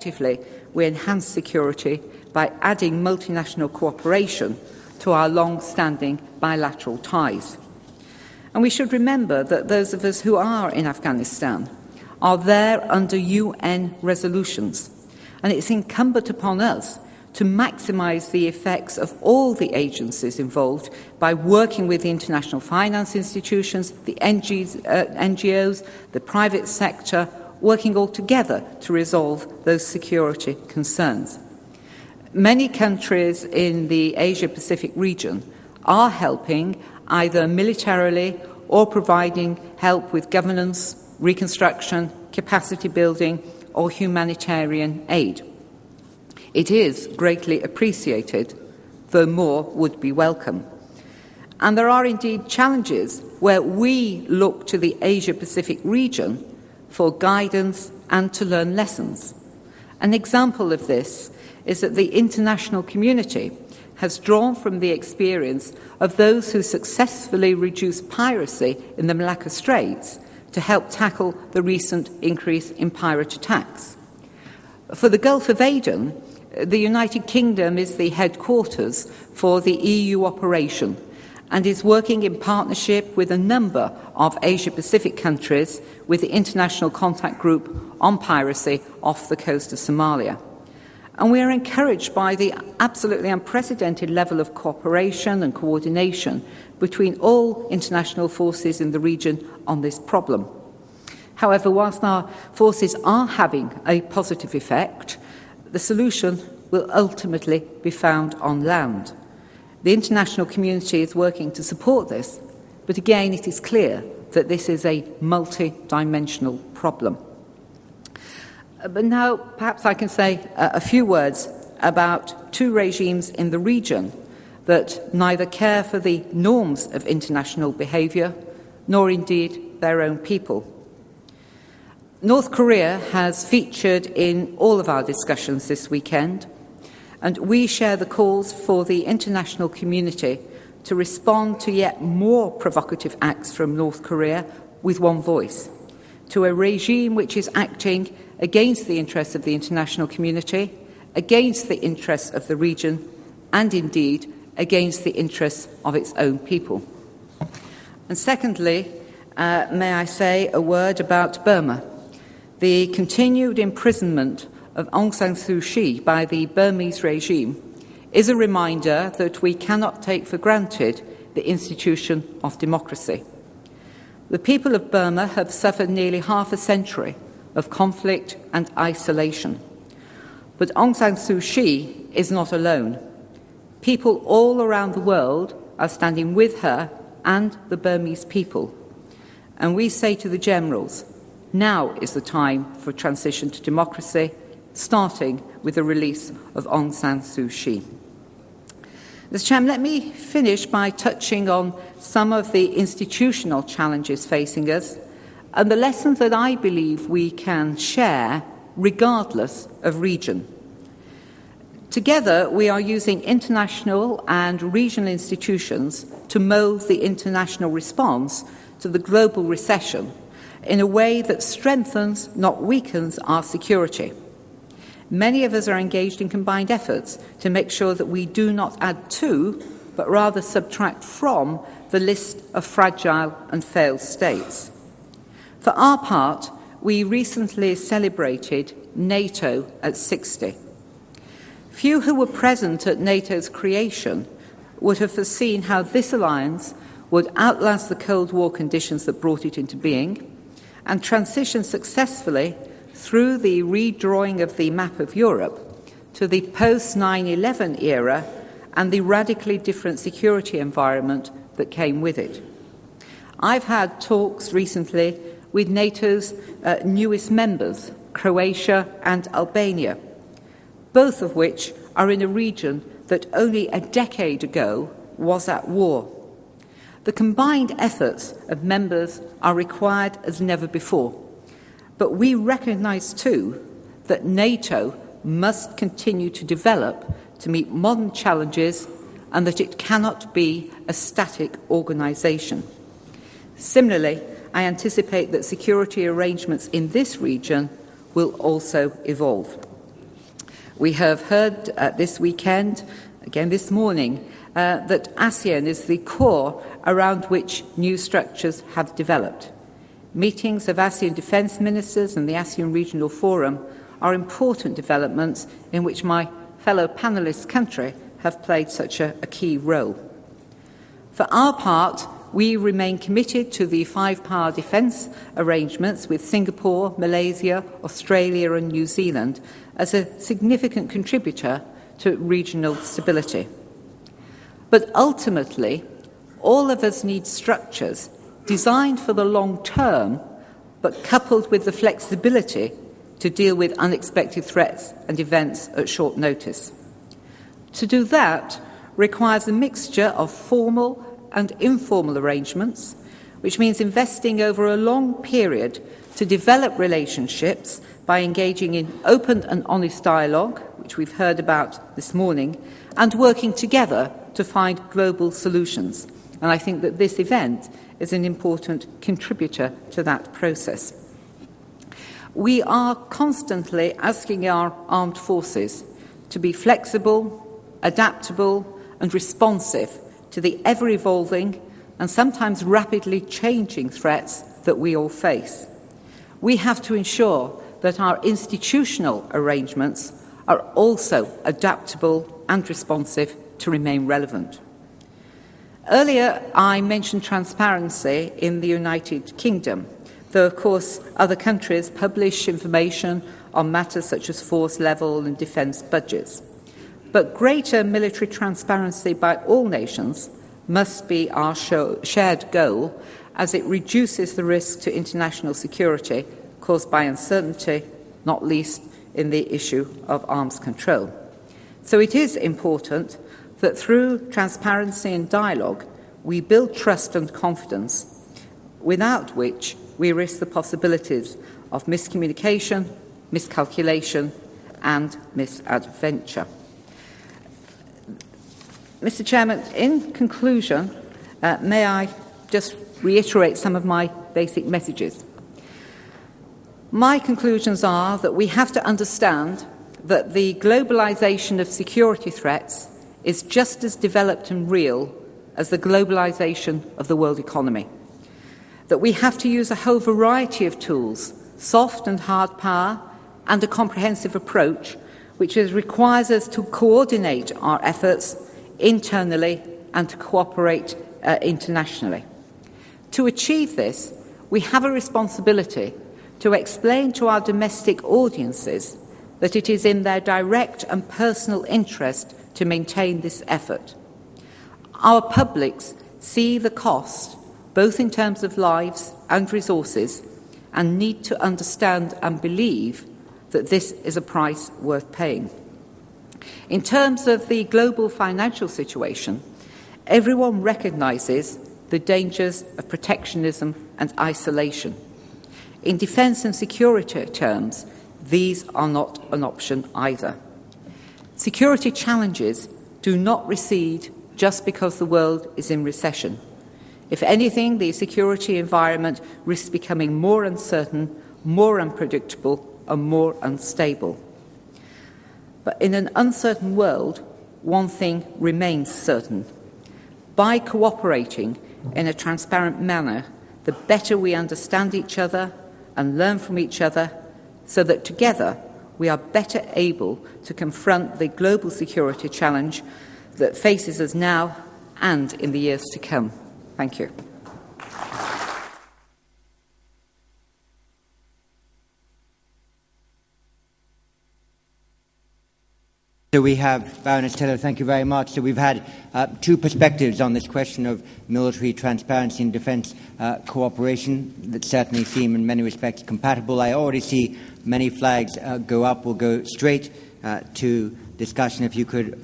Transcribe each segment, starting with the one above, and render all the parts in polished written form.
effectively we enhance security by adding multinational cooperation to our long-standing bilateral ties. And we should remember that those of us who are in Afghanistan are there under UN resolutions, and it's incumbent upon us to maximise the effects of all the agencies involved by working with the international finance institutions, the NGOs, the private sector, working all together to resolve those security concerns. Many countries in the Asia-Pacific region are helping either militarily or providing help with governance, reconstruction, capacity building or humanitarian aid. It is greatly appreciated, though more would be welcome. And there are indeed challenges where we look to the Asia-Pacific region for guidance and to learn lessons. An example of this is that the international community has drawn from the experience of those who successfully reduced piracy in the Malacca Straits to help tackle the recent increase in pirate attacks. For the Gulf of Aden, the United Kingdom is the headquarters for the EU operation and is working in partnership with a number of Asia-Pacific countries with the International Contact Group on Piracy off the coast of Somalia. And we are encouraged by the absolutely unprecedented level of cooperation and coordination between all international forces in the region on this problem. However, whilst our forces are having a positive effect, the solution will ultimately be found on land. The international community is working to support this, but again it is clear that this is a multi-dimensional problem. But now perhaps I can say a few words about two regimes in the region that neither care for the norms of international behaviour nor indeed their own people. North Korea has featured in all of our discussions this weekend, and we share the calls for the international community to respond to yet more provocative acts from North Korea with one voice, to a regime which is acting against the interests of the international community, against the interests of the region, and indeed against the interests of its own people. And secondly, may I say a word about Burma. The continued imprisonment of Aung San Suu Kyi by the Burmese regime is a reminder that we cannot take for granted the institution of democracy. The people of Burma have suffered nearly half a century of conflict and isolation. But Aung San Suu Kyi is not alone. People all around the world are standing with her and the Burmese people. And we say to the generals, now is the time for transition to democracy, starting with the release of Aung San Suu Kyi. Mr. Chairman, let me finish by touching on some of the institutional challenges facing us and the lessons that I believe we can share regardless of region. Together, we are using international and regional institutions to mould the international response to the global recession in a way that strengthens, not weakens, our security. Many of us are engaged in combined efforts to make sure that we do not add to, but rather subtract from, the list of fragile and failed states. For our part, we recently celebrated NATO at 60. Few who were present at NATO's creation would have foreseen how this alliance would outlast the Cold War conditions that brought it into being and transition successfully through the redrawing of the map of Europe to the post-9/11 era and the radically different security environment that came with it. I've had talks recently with NATO's newest members, Croatia and Albania, both of which are in a region that only a decade ago was at war. The combined efforts of members are required as never before. But we recognise too that NATO must continue to develop to meet modern challenges and that it cannot be a static organisation. Similarly, I anticipate that security arrangements in this region will also evolve. We have heard this weekend, again this morning, that ASEAN is the core around which new structures have developed. Meetings of ASEAN defence ministers and the ASEAN Regional Forum are important developments in which my fellow panellists' country have played such a key role. For our part, we remain committed to the five-power defence arrangements with Singapore, Malaysia, Australia and New Zealand as a significant contributor to regional stability. But ultimately, all of us need structures designed for the long term, but coupled with the flexibility to deal with unexpected threats and events at short notice. To do that requires a mixture of formal and informal arrangements, which means investing over a long period to develop relationships by engaging in open and honest dialogue, which we've heard about this morning, and working together to find global solutions. And I think that this event is an important contributor to that process. We are constantly asking our armed forces to be flexible, adaptable and responsive to the ever-evolving and sometimes rapidly changing threats that we all face. We have to ensure that our institutional arrangements are also adaptable and responsive to remain relevant. Earlier, I mentioned transparency in the United Kingdom, though, of course, other countries publish information on matters such as force level and defence budgets. But greater military transparency by all nations must be our shared goal, as it reduces the risk to international security caused by uncertainty, not least in the issue of arms control. So it is important that through transparency and dialogue, we build trust and confidence, without which we risk the possibilities of miscommunication, miscalculation and misadventure. Mr. Chairman, in conclusion, may I just reiterate some of my basic messages. My conclusions are that we have to understand that the globalisation of security threats is just as developed and real as the globalisation of the world economy. That we have to use a whole variety of tools, soft and hard power, and a comprehensive approach, which requires us to coordinate our efforts internally and to cooperate internationally. To achieve this, we have a responsibility to explain to our domestic audiences that it is in their direct and personal interest to maintain this effort. Our publics see the cost, both in terms of lives and resources, and need to understand and believe that this is a price worth paying. In terms of the global financial situation, everyone recognises the dangers of protectionism and isolation. In defence and security terms, these are not an option either. Security challenges do not recede just because the world is in recession. If anything, the security environment risks becoming more uncertain, more unpredictable, and more unstable. But in an uncertain world, one thing remains certain. By cooperating in a transparent manner, the better we understand each other and learn from each other, so that together we are better able to confront the global security challenge that faces us now and in the years to come. Thank you. So we have, Baroness Taylor, thank you very much. So we've had two perspectives on this question of military transparency and defence cooperation that certainly seem in many respects compatible. I already see many flags go up. We'll go straight to discussion. If you could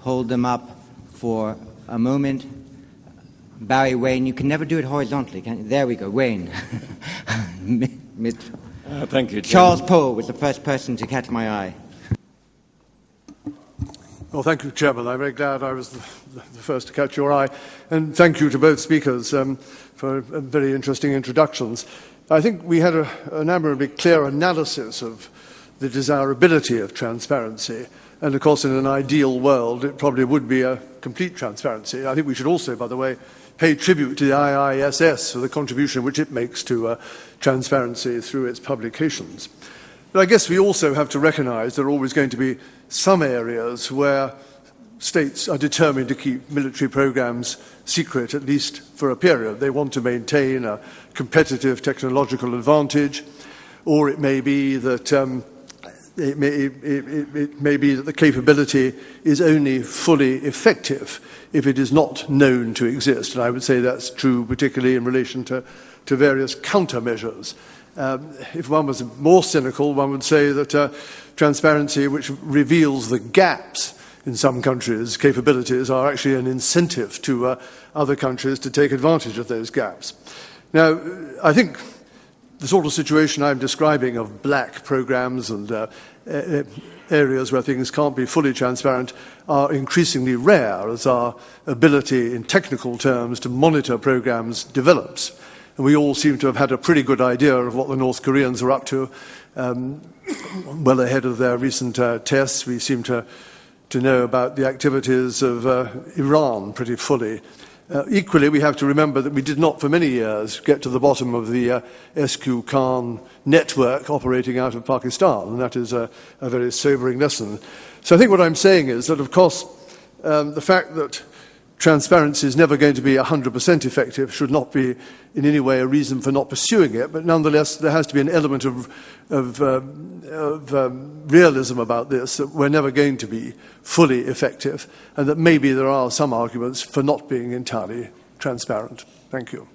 hold them up for a moment. Barry, Wayne, you can never do it horizontally, can you? There we go, Wayne. Thank you, Chairman. Charles Poe was the first person to catch my eye. Well, thank you, Chairman. I'm very glad I was the first to catch your eye. And thank you to both speakers for very interesting introductions. I think we had an admirably clear analysis of the desirability of transparency. And of course, in an ideal world, it probably would be a complete transparency. I think we should also, by the way, pay tribute to the IISS for the contribution which it makes to transparency through its publications. But I guess we also have to recognise there are always going to be some areas where states are determined to keep military programs secret, at least for a period. They want to maintain a competitive technological advantage, or it may be that it may be that the capability is only fully effective if it is not known to exist. And I would say that's true particularly in relation to various countermeasures. If one was more cynical, one would say that transparency which reveals the gaps in some countries' capabilities are actually an incentive to other countries to take advantage of those gaps. Now, I think the sort of situation I'm describing of black programs and areas where things can't be fully transparent are increasingly rare as our ability in technical terms to monitor programs develops. And we all seem to have had a pretty good idea of what the North Koreans are up to, well ahead of their recent tests. We seem to know about the activities of Iran pretty fully. Equally, we have to remember that we did not for many years get to the bottom of the SQ Khan network operating out of Pakistan, and that is a very sobering lesson. So I think what I'm saying is that, of course, the fact that transparency is never going to be 100% effective should not be in any way a reason for not pursuing it, but nonetheless there has to be an element of realism about this, that we're never going to be fully effective, and that maybe there are some arguments for not being entirely transparent. Thank you.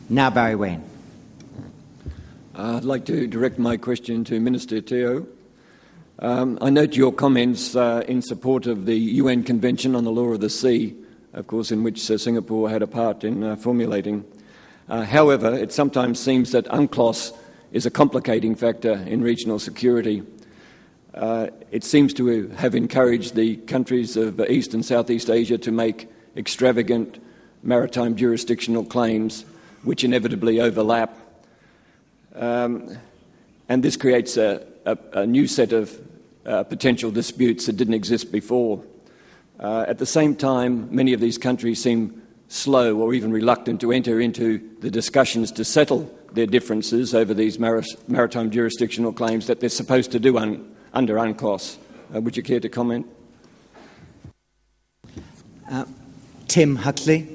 Now Barry Wayne. I'd like to direct my question to Minister Teo. I note your comments in support of the UN Convention on the Law of the Sea, of course, in which Singapore had a part in formulating. However, it sometimes seems that UNCLOS is a complicating factor in regional security. It seems to have encouraged the countries of East and Southeast Asia to make extravagant maritime jurisdictional claims, which inevitably overlap. And this creates a new set of potential disputes that didn't exist before. At the same time, many of these countries seem slow or even reluctant to enter into the discussions to settle their differences over these maritime jurisdictional claims that they're supposed to do under UNCLOS. Would you care to comment? Tim Huxley.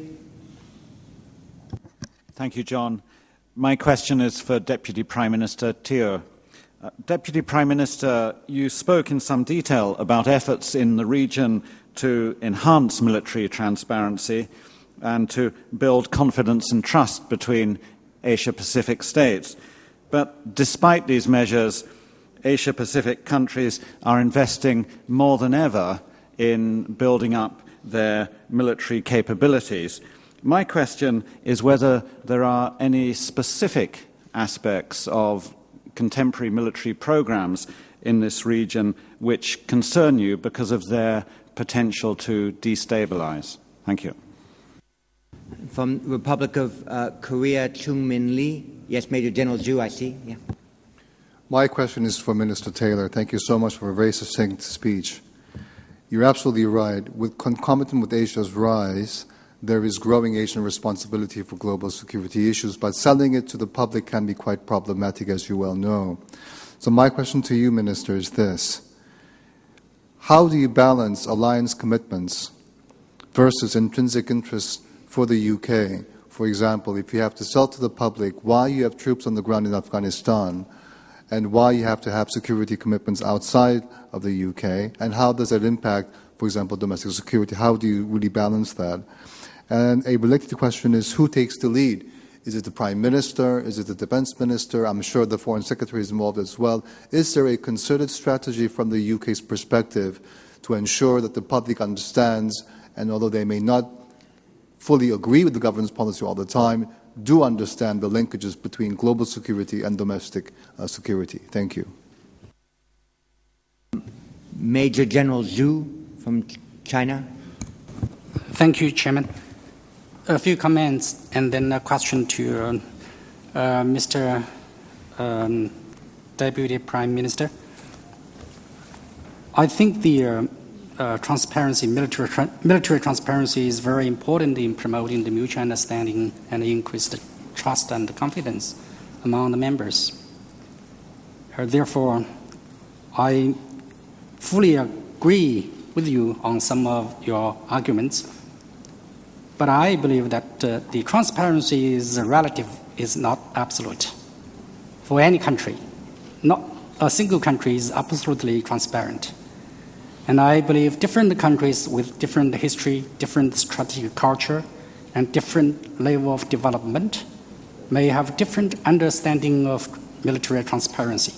Thank you, John. My question is for Deputy Prime Minister Teo. Deputy Prime Minister, you spoke in some detail about efforts in the region to enhance military transparency and to build confidence and trust between Asia-Pacific states. But despite these measures, Asia-Pacific countries are investing more than ever in building up their military capabilities. My question is whether there are any specific aspects of contemporary military programs in this region which concern you because of their potential to destabilize. Thank you. From Republic of Korea, Chung Min Lee. Yes, Major General Zhu, I see. Yeah. My question is for Minister Taylor. Thank you so much for a very succinct speech. You're absolutely right. Concomitant with Asia's rise, there is growing Asian responsibility for global security issues, but selling it to the public can be quite problematic, as you well know. So my question to you, Minister, is this. How do you balance alliance commitments versus intrinsic interests for the UK? For example, if you have to sell to the public why you have troops on the ground in Afghanistan and why you have to have security commitments outside of the UK, and how does that impact, for example, domestic security? How do you really balance that? And a related question is, who takes the lead? Is it the Prime Minister? Is it the Defence Minister? I'm sure the Foreign Secretary is involved as well. Is there a concerted strategy from the UK's perspective to ensure that the public understands, and although they may not fully agree with the government's policy all the time, do understand the linkages between global security and domestic security? Thank you. Major General Zhu from China. Thank you, Chairman. A few comments and then a question to Mr. Deputy Prime Minister. I think the transparency, military transparency is very important in promoting the mutual understanding and increase the trust and confidence among the members. Therefore, I fully agree with you on some of your arguments, but I believe that the transparency is relative, is not absolute. For any country, not a single country is absolutely transparent. And I believe different countries with different history, different strategic culture, and different level of development may have different understanding of military transparency.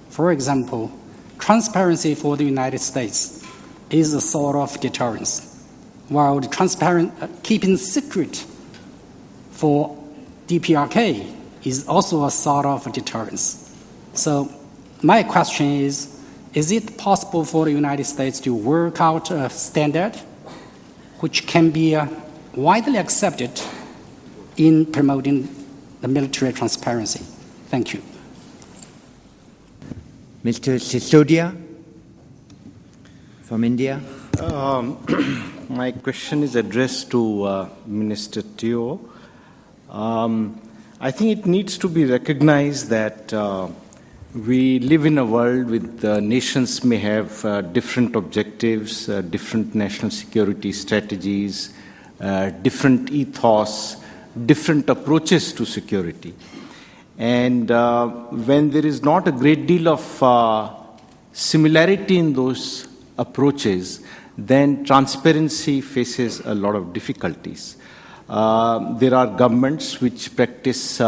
For example, transparency for the United States is a sort of deterrence, while the keeping secret for DPRK is also a sort of deterrence. So my question is it possible for the United States to work out a standard which can be widely accepted in promoting the military transparency? Thank you. Mr. Sisodia from India. My question is addressed to Minister Teo. I think it needs to be recognized that we live in a world with nations may have different objectives, different national security strategies, different ethos, different approaches to security. And when there is not a great deal of similarity in those approaches, then transparency faces a lot of difficulties. There are governments which practice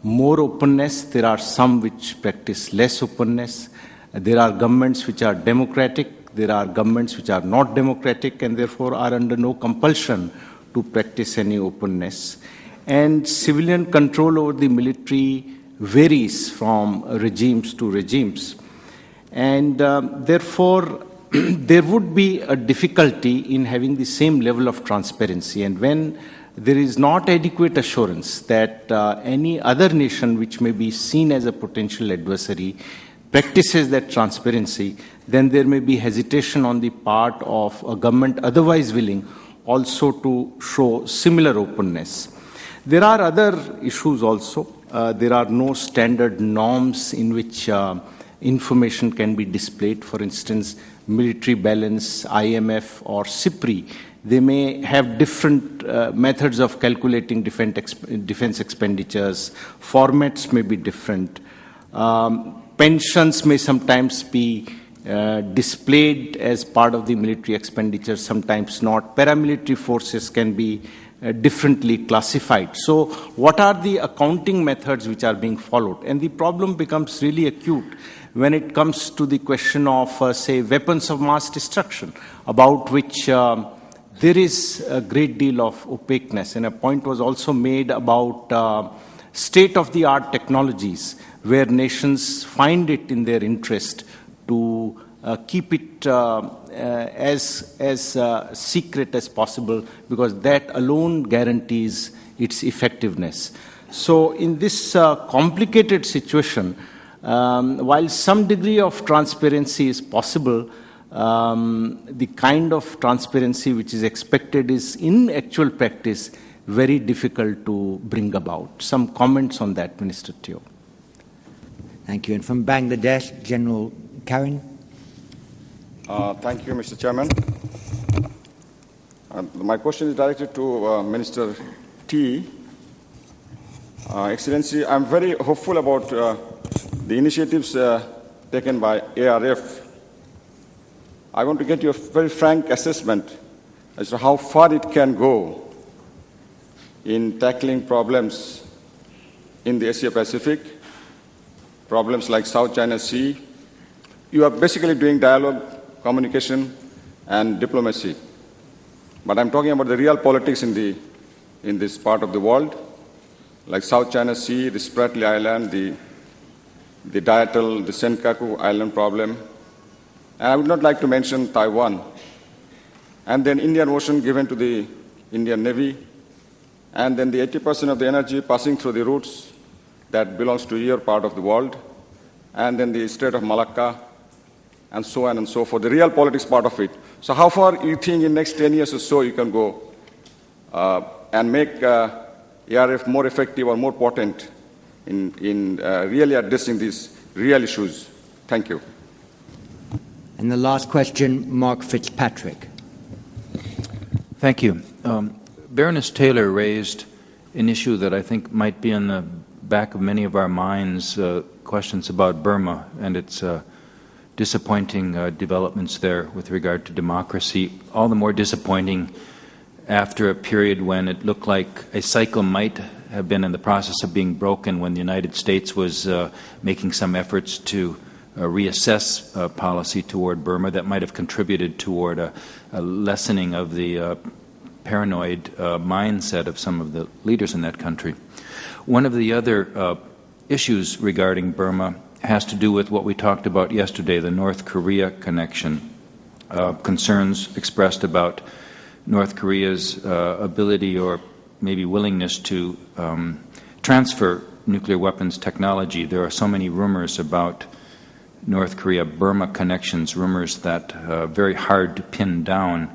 more openness. There are some which practice less openness. There are governments which are democratic. There are governments which are not democratic and therefore are under no compulsion to practice any openness. And civilian control over the military varies from regimes to regimes. And therefore, there would be a difficulty in having the same level of transparency. And when there is not adequate assurance that any other nation which may be seen as a potential adversary practices that transparency, then there may be hesitation on the part of a government otherwise willing also to show similar openness. There are other issues also. There are no standard norms in which information can be displayed. For instance, military balance, IMF or SIPRI, they may have different methods of calculating defense expenditures. Formats may be different. Pensions may sometimes be displayed as part of the military expenditure, sometimes not. Paramilitary forces can be differently classified. So what are the accounting methods which are being followed? And the problem becomes really acute when it comes to the question of, say, weapons of mass destruction, about which there is a great deal of opaqueness. And a point was also made about state-of-the-art technologies, where nations find it in their interest to keep it as secret as possible, because that alone guarantees its effectiveness. So in this complicated situation, while some degree of transparency is possible, the kind of transparency which is expected is, in actual practice, very difficult to bring about. Some comments on that, Minister Teo. Thank you. And from Bangladesh, General Karen. Thank you, Mr. Chairman. My question is directed to Minister T. Excellency, I'm very hopeful about the initiatives taken by ARF. I want to get your very frank assessment as to how far it can go in tackling problems in the Asia-Pacific, problems like South China Sea. You are basically doing dialogue, communication, and diplomacy. But I'm talking about the real politics in this part of the world, like South China Sea, the Spratly Island, the Dyatlov, the Senkaku Island problem. And I would not like to mention Taiwan. And then Indian Ocean given to the Indian Navy. And then the 80% of the energy passing through the routes that belongs to your part of the world. And then the Strait of Malacca. and so on and so forth, the real politics part of it. So how far you think in next 10 years or so you can go and make ARF more effective or more potent in really addressing these real issues? Thank you. And the last question, Mark Fitzpatrick. Thank you. Baroness Taylor raised an issue that I think might be in the back of many of our minds, questions about Burma and its disappointing developments there with regard to democracy, all the more disappointing after a period when it looked like a cycle might have been in the process of being broken, when the United States was making some efforts to reassess policy toward Burma that might have contributed toward a lessening of the paranoid mindset of some of the leaders in that country. One of the other issues regarding Burma has to do with what we talked about yesterday, the North Korea connection. Concerns expressed about North Korea's ability or maybe willingness to transfer nuclear weapons technology. There are so many rumors about North Korea-Burma connections, rumors that are very hard to pin down.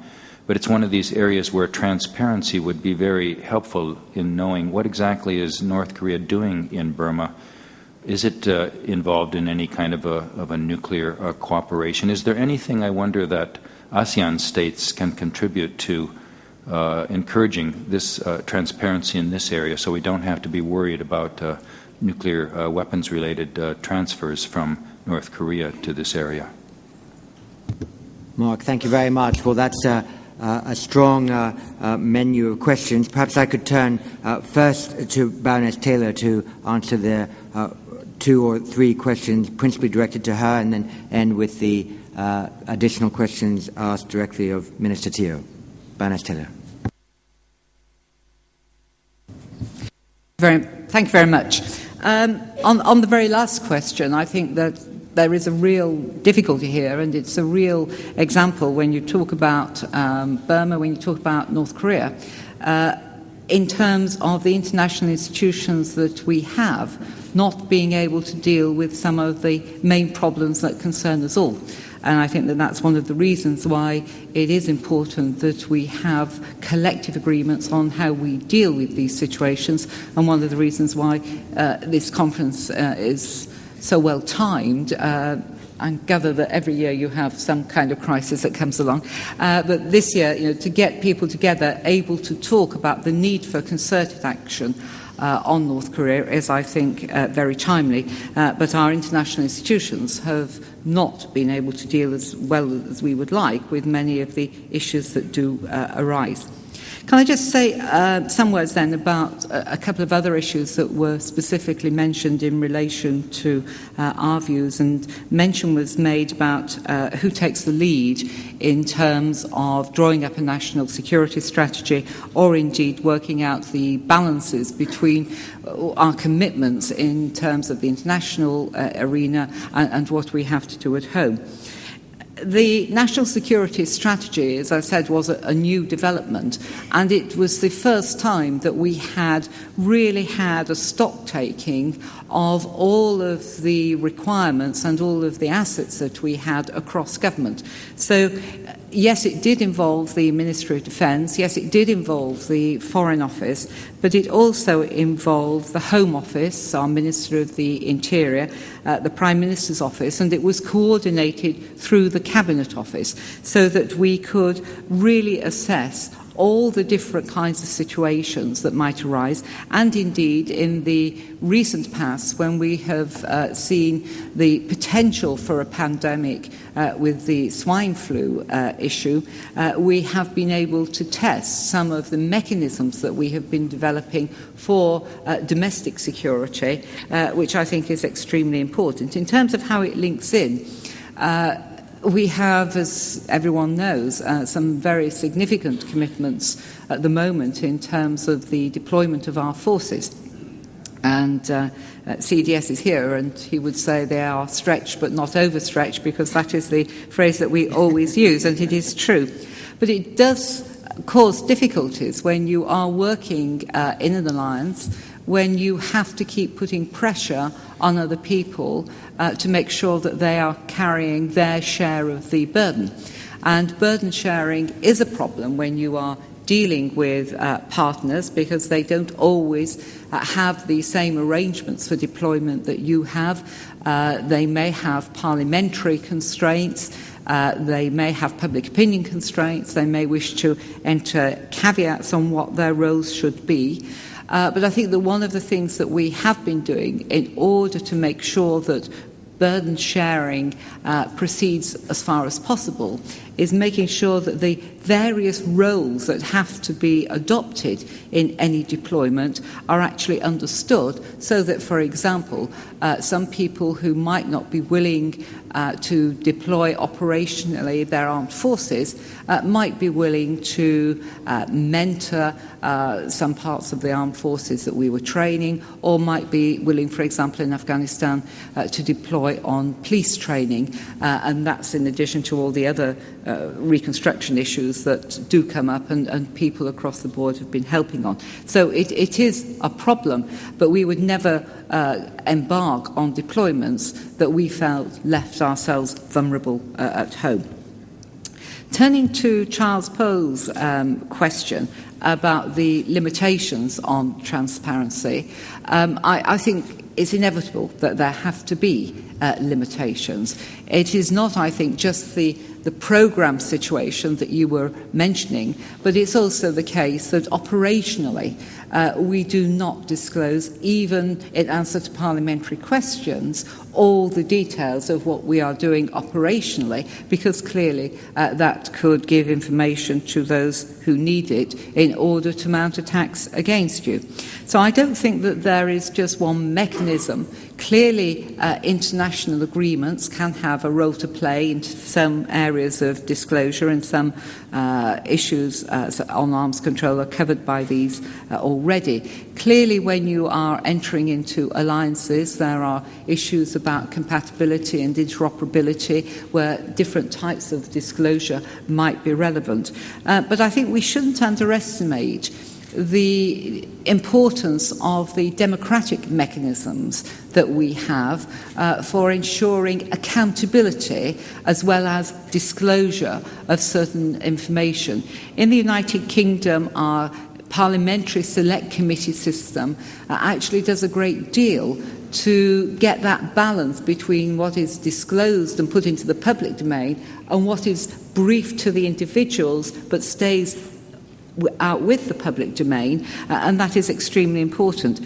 But it's one of these areas where transparency would be very helpful in knowing what exactly is North Korea doing in Burma. Is it involved in any kind of a nuclear cooperation? Is there anything, I wonder, that ASEAN states can contribute to encouraging this transparency in this area so we don't have to be worried about nuclear weapons-related transfers from North Korea to this area? Mark, thank you very much. Well, that's a strong menu of questions. Perhaps I could turn first to Baroness Taylor to answer the 2 or 3 questions principally directed to her, and then end with the additional questions asked directly of Minister Teo. Baroness Taylor. Thank you very much. On the very last question, I think that there is a real difficulty here, and it's a real example when you talk about Burma, when you talk about North Korea, in terms of the international institutions that we have not being able to deal with some of the main problems that concern us all. And I think that that's one of the reasons why it is important that we have collective agreements on how we deal with these situations, and one of the reasons why this conference is so well timed. I gather that every year you have some kind of crisis that comes along. But this year, to get people together able to talk about the need for concerted action on North Korea is, I think, very timely. But our international institutions have not been able to deal as well as we would like with many of the issues that do arise. Can I just say some words then about a couple of other issues that were specifically mentioned in relation to our views, and mention was made about who takes the lead in terms of drawing up a national security strategy, or indeed working out the balances between our commitments in terms of the international arena and what we have to do at home. The National Security Strategy, as I said, was a new development, and it was the first time that we had really had a stock-taking of all of the requirements and all of the assets that we had across government. So, yes, it did involve the Ministry of Defence, yes, it did involve the Foreign Office, but it also involved the Home Office, our Minister of the Interior, the Prime Minister's Office, and it was coordinated through the Cabinet Office so that we could really assess all the different kinds of situations that might arise, and indeed in the recent past when we have seen the potential for a pandemic with the swine flu issue, we have been able to test some of the mechanisms that we have been developing for domestic security, which I think is extremely important. In terms of how it links in, we have, as everyone knows, some very significant commitments at the moment in terms of the deployment of our forces. And CDS is here, and he would say they are stretched but not overstretched, because that is the phrase that we always use, and it is true. But it does cause difficulties when you are working in an alliance when you have to keep putting pressure on other people to make sure that they are carrying their share of the burden. And burden sharing is a problem when you are dealing with partners, because they don't always have the same arrangements for deployment that you have. They may have parliamentary constraints. They may have public opinion constraints. They may wish to enter caveats on what their roles should be. But I think that one of the things that we have been doing in order to make sure that burden sharing proceeds as far as possible is making sure that the various roles that have to be adopted in any deployment are actually understood, so that, for example, some people who might not be willing to deploy operationally their armed forces might be willing to mentor some parts of the armed forces that we were training, or might be willing, for example, in Afghanistan, to deploy on police training, and that's in addition to all the other reconstruction issues that do come up and people across the board have been helping on. So it is a problem, but we would never embark on deployments that we felt left ourselves vulnerable at home. Turning to Charles Poe's question about the limitations on transparency, I think it's inevitable that there have to be limitations. It is not, I think, just the programme situation that you were mentioning, but it's also the case that operationally we do not disclose, even in answer to parliamentary questions, all the details of what we are doing operationally, because clearly that could give information to those who need it in order to mount attacks against you. So I don't think that there is just one mechanism. Clearly, international agreements can have a role to play in some areas of disclosure, and some issues on arms control are covered by these already. Clearly, when you are entering into alliances, there are issues about compatibility and interoperability where different types of disclosure might be relevant. But I think we shouldn't underestimate the importance of the democratic mechanisms that we have for ensuring accountability as well as disclosure of certain information. In the United Kingdom, our parliamentary select committee system actually does a great deal to get that balance between what is disclosed and put into the public domain and what is briefed to the individuals but stays out with the public domain, and that is extremely important.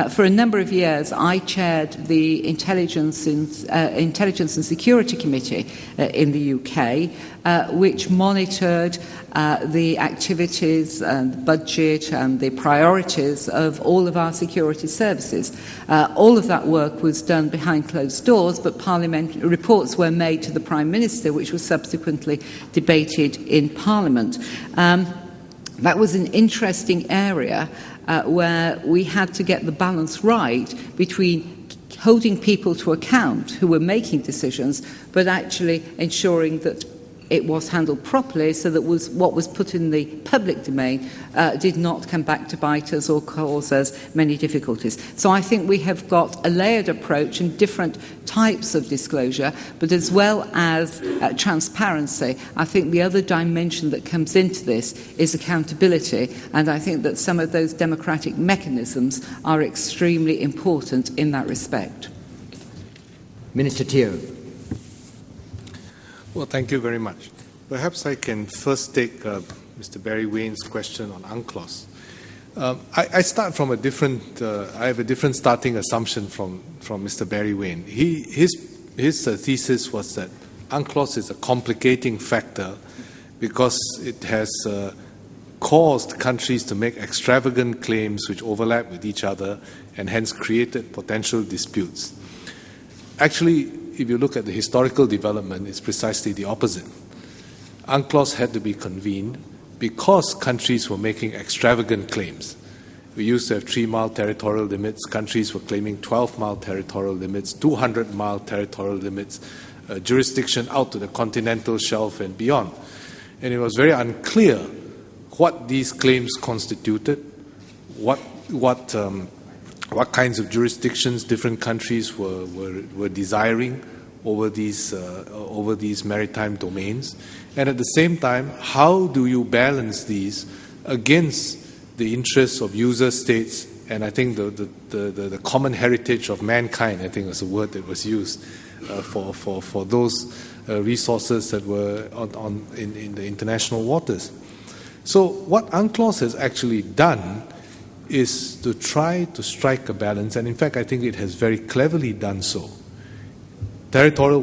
For a number of years, I chaired the Intelligence and Security Committee in the UK, which monitored the activities and the budget and the priorities of all of our security services. All of that work was done behind closed doors, but parliamentary reports were made to the Prime Minister, which was subsequently debated in Parliament. That was an interesting area where we had to get the balance right between holding people to account who were making decisions, but actually ensuring that it was handled properly, so that what was put in the public domain did not come back to bite us or cause us many difficulties. So I think we have got a layered approach and different types of disclosure, but as well as transparency, I think the other dimension that comes into this is accountability, and I think that some of those democratic mechanisms are extremely important in that respect. Minister Teo. Well, thank you very much. Perhaps I can first take Mr. Barry Wayne's question on UNCLOS. I start from a different. I have a different starting assumption from Mr. Barry Wayne. His thesis was that UNCLOS is a complicating factor because it has caused countries to make extravagant claims which overlap with each other and hence created potential disputes. Actually, if you look at the historical development, it's precisely the opposite. UNCLOS had to be convened because countries were making extravagant claims. We used to have 3-mile territorial limits. Countries were claiming 12-mile territorial limits, 200-mile territorial limits, jurisdiction out to the continental shelf and beyond. And it was very unclear what these claims constituted, what what kinds of jurisdictions different countries were desiring over these maritime domains, and at the same time, how do you balance these against the interests of user states? And I think the common heritage of mankind, I think was a word that was used for those resources that were in the international waters. So what UNCLOS has actually done is to try to strike a balance, and in fact I think it has very cleverly done so. Territorial